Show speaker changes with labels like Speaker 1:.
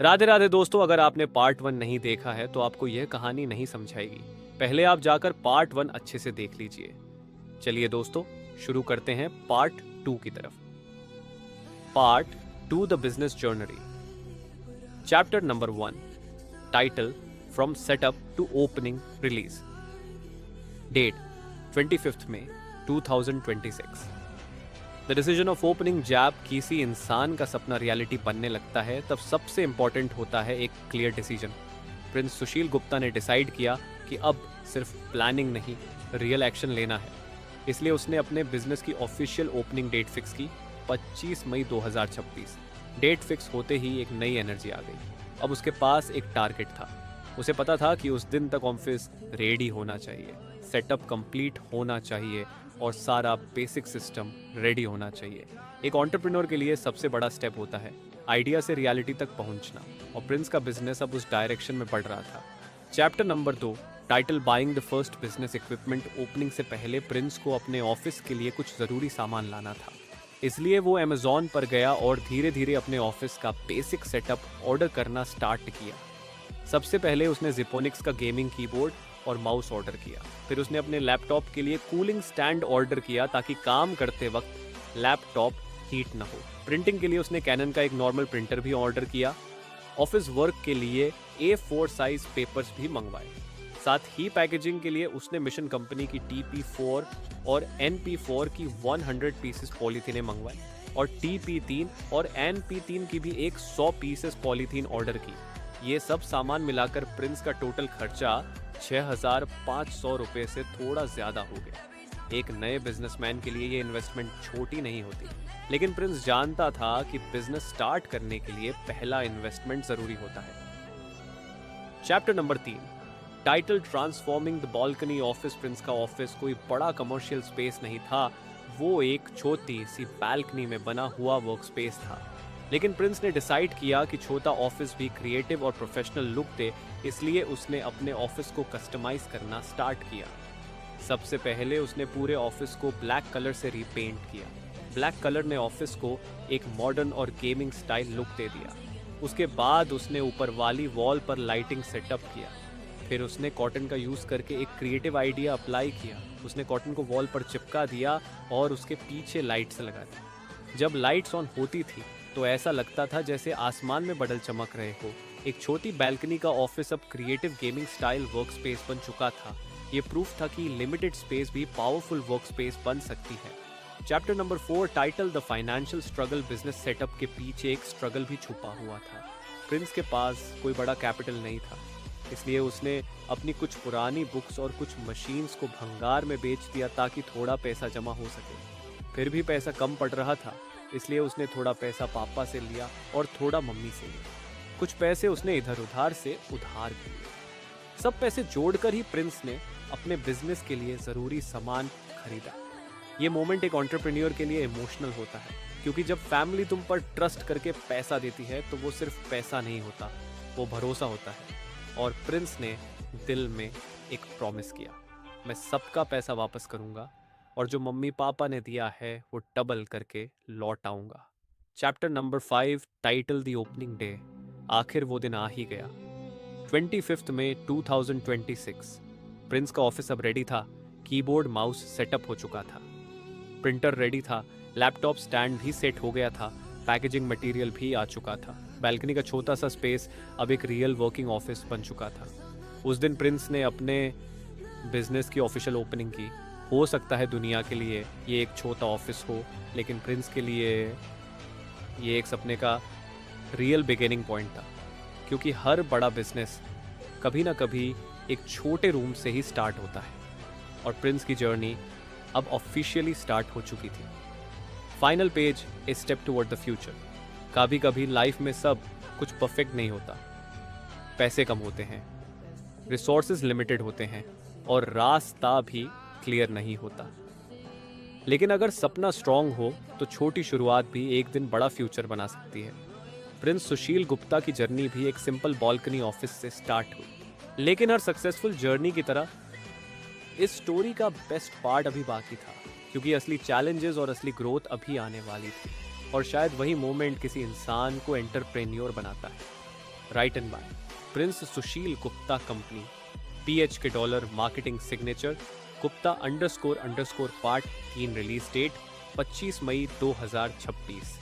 Speaker 1: राधे राधे दोस्तों, अगर आपने पार्ट 1 नहीं देखा है तो आपको यह कहानी नहीं समझाएगी। पहले आप जाकर पार्ट 1 अच्छे से देख लीजिए। चलिए दोस्तों, शुरू करते हैं पार्ट 2 की तरफ। Part 2 the business journey, chapter number 1, title from setup to opening release. Date 25 May 2026। The decision of opening जब किसी इंसान का सपना रियलिटी बनने लगता है तब सबसे इंपॉर्टेंट होता है एक clear decision. Prince Sushil Gupta ने डिसाइड किया कि अब सिर्फ प्लानिंग नहीं, रियल एक्शन लेना है। इसलिए उसने अपने बिजनेस की ऑफिशियल ओपनिंग डेट फिक्स की 25 मई 2026। डेट फिक्स होते ही एक नई एनर्जी आ गई। अब उसके पास एक टारगेट था। उसे पता था कि उस दिन तक ऑफिस रेडी होना चाहिए, सेटअप कंप्लीट होना चाहिए और सारा बेसिक सिस्टम रेडी होना चाहिए। एक एंटरप्रेन्योर के लिए सबसे बड़ा स्टेप होता है आइडिया से रियलिटी तक पहुंचना, और प्रिंस का बिजनेस अब उस डायरेक्शन में बढ़ रहा था। Chapter number 2, title buying the first business equipment. Opening से पहले प्रिंस को अपने ऑफिस के लिए कुछ ज़रूरी सामान लाना था, इसलिए वो अमेज़ॉन पर गया और धीरे धीरे अपने ऑफिस का बेसिक सेटअप ऑर्डर करना स्टार्ट किया। सबसे पहले उसने जिपोनिक्स का गेमिंग कीबोर्ड और माउस ऑर्डर किया। फिर उसने अपने लैपटॉप के लिए कूलिंग स्टैंड ऑर्डर किया ताकि काम करते वक्त लैपटॉप हीट न हो। प्रिंटिंग के लिए उसने कैनन का एक नॉर्मल प्रिंटर भी ऑर्डर किया। ऑफिस वर्क के लिए A4 साइज पेपर्स भी मंगवाए। साथ ही पैकेजिंग के लिए उसने मिशन कंपनी की TP4 और NP4 की 100 पीसेस पॉलीथीन मंगवाए और TP3 और NP3 की भी एक 100 पीसेस पॉलीथीन ऑर्डर की। ये सब सामान मिलाकर प्रिंस का टोटल खर्चा 6,500 रुपये से थोड़ा ज़्यादा हो गया। एक नए बिजनेसमैन के लिए ये इन्वेस्टमेंट छोटी नहीं होती, लेकिन प्रिंस जानता था कि बिजनेस स्टार्ट करने के लिए पहला इन्वेस्टमेंट ज़रूरी होता है। Chapter number 3, title transforming the balcony office. Prince का ऑफिस कोई बड़ा कमर्शियल स्पेस नहीं था, वो एक छोटी सी बालकनी में बना हुआ वर्क स्पेस था। लेकिन प्रिंस ने डिसाइड किया कि छोटा ऑफिस भी क्रिएटिव और प्रोफेशनल लुक दे, इसलिए उसने अपने ऑफिस को कस्टमाइज करना स्टार्ट किया। सबसे पहले उसने पूरे ऑफिस को ब्लैक कलर से रीपेंट किया। ब्लैक कलर ने ऑफिस को एक मॉडर्न और गेमिंग स्टाइल लुक दे दिया। उसके बाद उसने ऊपर वाली वॉल पर लाइटिंग सेटअप किया। फिर उसने कॉटन का यूज़ करके एक क्रिएटिव आइडिया अप्लाई किया। उसने कॉटन को वॉल पर चिपका दिया और उसके पीछे लाइट्स लगा दी। जब लाइट्स ऑन होती थी तो ऐसा लगता था जैसे आसमान में बादल चमक रहे हो। एक छोटी बैल्कनी का ऑफिस अब creative gaming style work space बन चुका था। ये प्रूफ था कि लिमिटेड स्पेस भी पावरफुल वर्क स्पेस बन सकती है। Chapter number 4, title the financial struggle. Business setup के पीछे एक स्ट्रगल भी छुपा हुआ था। प्रिंस के पास कोई बड़ा कैपिटल नहीं था, इसलिए उसने अपनी कुछ पुरानी बुक्स और कुछ मशीन्स को भंगार में बेच दिया ताकि थोड़ा पैसा जमा हो सके। फिर भी पैसा कम पड़ रहा था, इसलिए उसने थोड़ा पैसा पापा से लिया और थोड़ा मम्मी से लिया। कुछ पैसे उसने इधर उधार से उधार किए। सब पैसे जोड़कर ही प्रिंस ने अपने बिजनेस के लिए ज़रूरी सामान खरीदा। ये मोमेंट एक एंटरप्रेन्योर के लिए इमोशनल होता है, क्योंकि जब फैमिली तुम पर ट्रस्ट करके पैसा देती है तो वो सिर्फ पैसा नहीं होता, वो भरोसा होता है। और प्रिंस ने दिल में एक प्रॉमिस किया, मैं सबका पैसा वापस करूंगा और जो मम्मी पापा ने दिया है वो डबल करके लौट आऊंगा। Chapter number 5, title the opening day. आखिर वो दिन आ ही गया। 25 मई 2026। प्रिंस का ऑफिस अब रेडी था। कीबोर्ड माउस सेटअप हो चुका था, प्रिंटर रेडी था, लैपटॉप स्टैंड भी सेट हो गया था, पैकेजिंग मटेरियल भी आ चुका था। बैल्कनी का छोटा सा स्पेस अब एक रियल वर्किंग ऑफिस बन चुका था। उस दिन प्रिंस ने अपने बिजनेस की ऑफिशियल ओपनिंग की। हो सकता है दुनिया के लिए ये एक छोटा ऑफिस हो, लेकिन प्रिंस के लिए ये एक सपने का रियल बिगिनिंग पॉइंट था, क्योंकि हर बड़ा बिजनेस कभी ना कभी एक छोटे रूम से ही स्टार्ट होता है। और प्रिंस की जर्नी अब ऑफिशियली स्टार्ट हो चुकी थी। Final page, a step toward the future. कभी कभी लाइफ में सब कुछ परफेक्ट नहीं होता। पैसे कम होते हैं, रिसोर्सेज लिमिटेड होते हैं और रास्ता भी क्लियर नहीं होता। लेकिन अगर सपना स्ट्रांग हो तो छोटी शुरुआत भी एक दिन बड़ा फ्यूचर बना सकती है। प्रिंस सुशील गुप्ता की जर्नी भी एक सिंपल बालकनी ऑफिस से स्टार्ट हुई, लेकिन हर सक्सेसफुल जर्नी की तरह इस स्टोरी का बेस्ट पार्ट अभी बाकी था, क्योंकि असली चैलेंजेस और असली ग्रोथ अभी आने वाली थी। और शायद वही मोमेंट किसी इंसान को एंटरप्रेन्योर बनाता है। Written by prince Sushil Gupta company, PH के dollar, marketing signature Gupta ___ part 3, release date 25 May 2026।